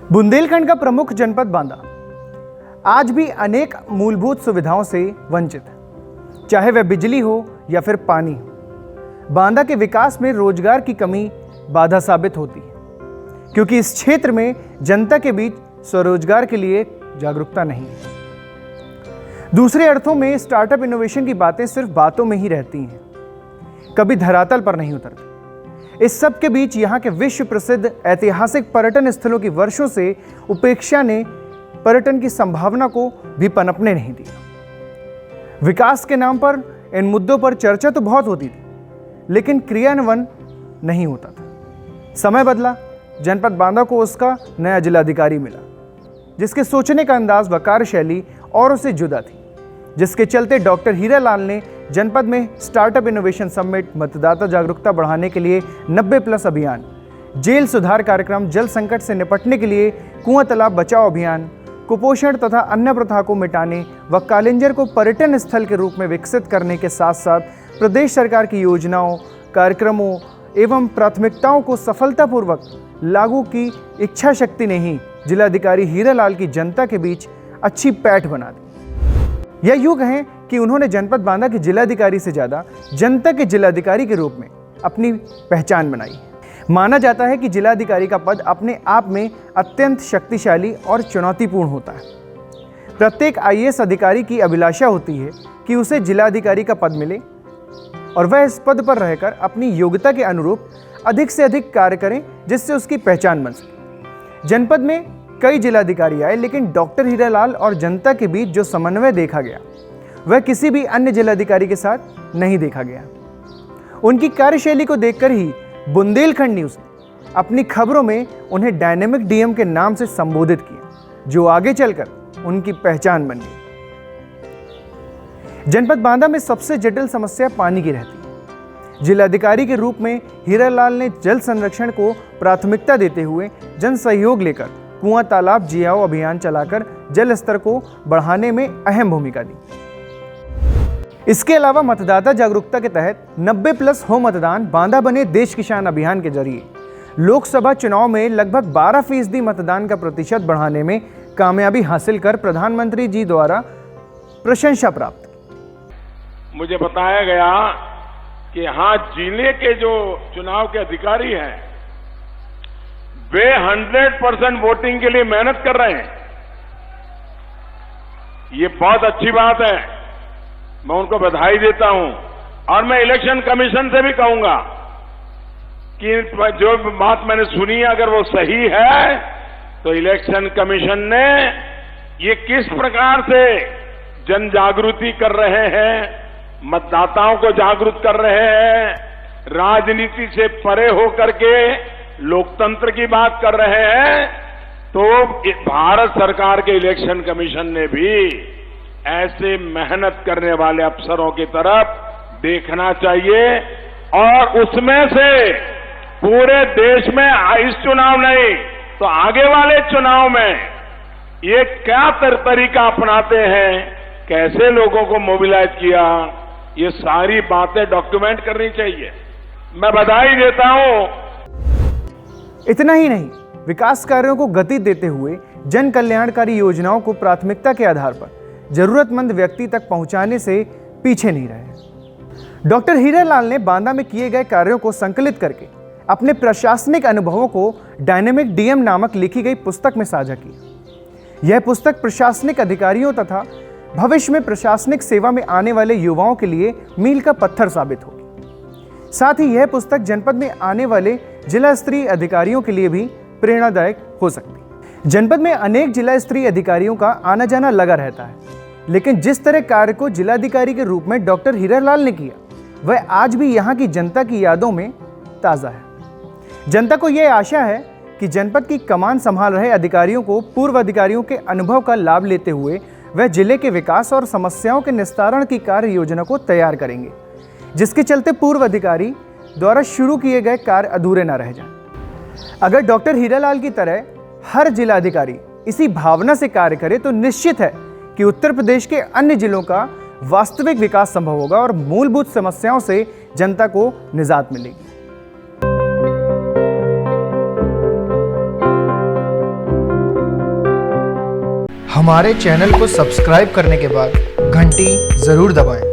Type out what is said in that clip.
बुंदेलखंड का प्रमुख जनपद बांदा आज भी अनेक मूलभूत सुविधाओं से वंचित है, चाहे वह बिजली हो या फिर पानी। बांदा के विकास में रोजगार की कमी बाधा साबित होती है, क्योंकि इस क्षेत्र में जनता के बीच स्वरोजगार के लिए जागरूकता नहीं है। दूसरे अर्थों में स्टार्टअप इनोवेशन की बातें सिर्फ बातों में ही रहती हैं, कभी धरातल पर नहीं उतरती। इस सब के बीच यहाँ के विश्व प्रसिद्ध ऐतिहासिक पर्यटन स्थलों की वर्षों से उपेक्षा ने पर्यटन की संभावना को भी पनपने नहीं दिया। विकास के नाम पर इन मुद्दों पर चर्चा तो बहुत होती थी, लेकिन क्रियान्वयन नहीं होता था। समय बदला, जनपद बांदा को उसका नया जिलाधिकारी मिला, जिसके सोचने का अंदाज व कार्यशैली औरों से जुदा थी, जिसके चलते डॉक्टर हीरालाल ने जनपद में स्टार्टअप इनोवेशन समिट, मतदाता जागरूकता बढ़ाने के लिए 90+ अभियान, जेल सुधार कार्यक्रम, जल संकट से निपटने के लिए कुआं तालाब बचाओ अभियान, कुपोषण तथा अन्य प्रथा को मिटाने व कालिंजर को पर्यटन स्थल के रूप में विकसित करने के साथ साथ प्रदेश सरकार की योजनाओं, कार्यक्रमों एवं प्राथमिकताओं को सफलतापूर्वक लागू की इच्छा शक्ति ने ही जिलाधिकारी हीरालाल की जनता के बीच अच्छी पैठ बना दी। यह यूं कहें कि उन्होंने जनपद बांदा के जिलाधिकारी से ज़्यादा जनता के जिलाधिकारी के रूप में अपनी पहचान बनाई। माना जाता है कि जिलाधिकारी का पद अपने आप में अत्यंत शक्तिशाली और चुनौतीपूर्ण होता है। प्रत्येक IAS अधिकारी की अभिलाषा होती है कि उसे जिलाधिकारी का पद मिले और वह इस पद पर रहकर अपनी योग्यता के अनुरूप अधिक से अधिक कार्य करें, जिससे उसकी पहचान बन सके। जनपद में कई जिलाधिकारी आए, लेकिन डॉक्टर हीरालाल और जनता के बीच जो समन्वय देखा गया वह किसी भी अन्य जिलाधिकारी के साथ नहीं देखा गया। उनकी कार्यशैली को देखकर ही बुंदेलखंड न्यूज़ ने अपनी खबरों में उन्हें डायनेमिक DM के नाम से संबोधित किया, जो आगे चलकर उनकी पहचान बन गई। जनपद बांदा में सबसे जटिल समस्या पानी की रहती है। जिलाधिकारी के रूप में हीरालाल ने जल संरक्षण को प्राथमिकता देते हुए जन सहयोग लेकर कुआं तालाब जियाओ अभियान चलाकर जल स्तर को बढ़ाने में अहम भूमिका दी। इसके अलावा मतदाता जागरूकता के तहत 90+ हो मतदान, बांदा बने देश की शान अभियान के जरिए लोकसभा चुनाव में लगभग 12% मतदान का प्रतिशत बढ़ाने में कामयाबी हासिल कर प्रधानमंत्री जी द्वारा प्रशंसा प्राप्त की। मुझे बताया गया कि यहाँ जिले के जो चुनाव के अधिकारी हैं वे 100% वोटिंग के लिए मेहनत कर रहे हैं। ये बहुत अच्छी बात है, मैं उनको बधाई देता हूं। और मैं इलेक्शन कमीशन से भी कहूंगा कि जो बात मैंने सुनी अगर वो सही है तो इलेक्शन कमीशन ने ये किस प्रकार से जन जागृति कर रहे हैं, मतदाताओं को जागरूक कर रहे हैं, राजनीति से परे होकर के लोकतंत्र की बात कर रहे हैं, तो भारत सरकार के इलेक्शन कमीशन ने भी ऐसे मेहनत करने वाले अफसरों की तरफ देखना चाहिए। और उसमें से पूरे देश में इस चुनाव नहीं तो आगे वाले चुनाव में ये क्या तरीका अपनाते हैं, कैसे लोगों को मोबिलाइज किया, ये सारी बातें डॉक्यूमेंट करनी चाहिए। मैं बधाई देता हूं। इतना ही नहीं, विकास कार्यों को गति देते हुए जन कल्याणकारी योजनाओं को प्राथमिकता के आधार पर जरूरतमंद व्यक्ति तक पहुंचाने से पीछे नहीं रहे। डॉक्टर हीरालाल ने बांदा में किए गए कार्यों को संकलित करके अपने प्रशासनिक अनुभवों को डायनेमिक DM नामक लिखी गई पुस्तक में साझा किया। यह पुस्तक प्रशासनिक अधिकारियों तथा भविष्य में प्रशासनिक सेवा में आने वाले युवाओं के लिए मील का पत्थर साबित होगी। साथ ही यह पुस्तक जनपद में आने वाले जिला स्तरीय अधिकारियों के लिए भी प्रेरणादायक हो सकती है। जनपद में अनेक जिला स्तरीय अधिकारियों का आना जाना लगा रहता है, लेकिन जिस तरह कार्य को जिलाधिकारी के रूप में डॉक्टर हीरालाल ने किया वह आज भी यहाँ की जनता की यादों में ताज़ा है। जनता को यह आशा है कि जनपद की कमान संभाल रहे अधिकारियों को पूर्व अधिकारियों के अनुभव का लाभ लेते हुए वह जिले के विकास और समस्याओं के निस्तारण की कार्य योजना को तैयार करेंगे, जिसके चलते पूर्व अधिकारी द्वारा शुरू किए गए कार्य अधूरे न रह जाएं। अगर डॉक्टर हीरालाल की तरह हर जिलाधिकारी इसी भावना से कार्य करे तो निश्चित है कि उत्तर प्रदेश के अन्य जिलों का वास्तविक विकास संभव होगा और मूलभूत समस्याओं से जनता को निजात मिलेगी। हमारे चैनल को सब्सक्राइब करने के बाद घंटी ज़रूर दबाएं।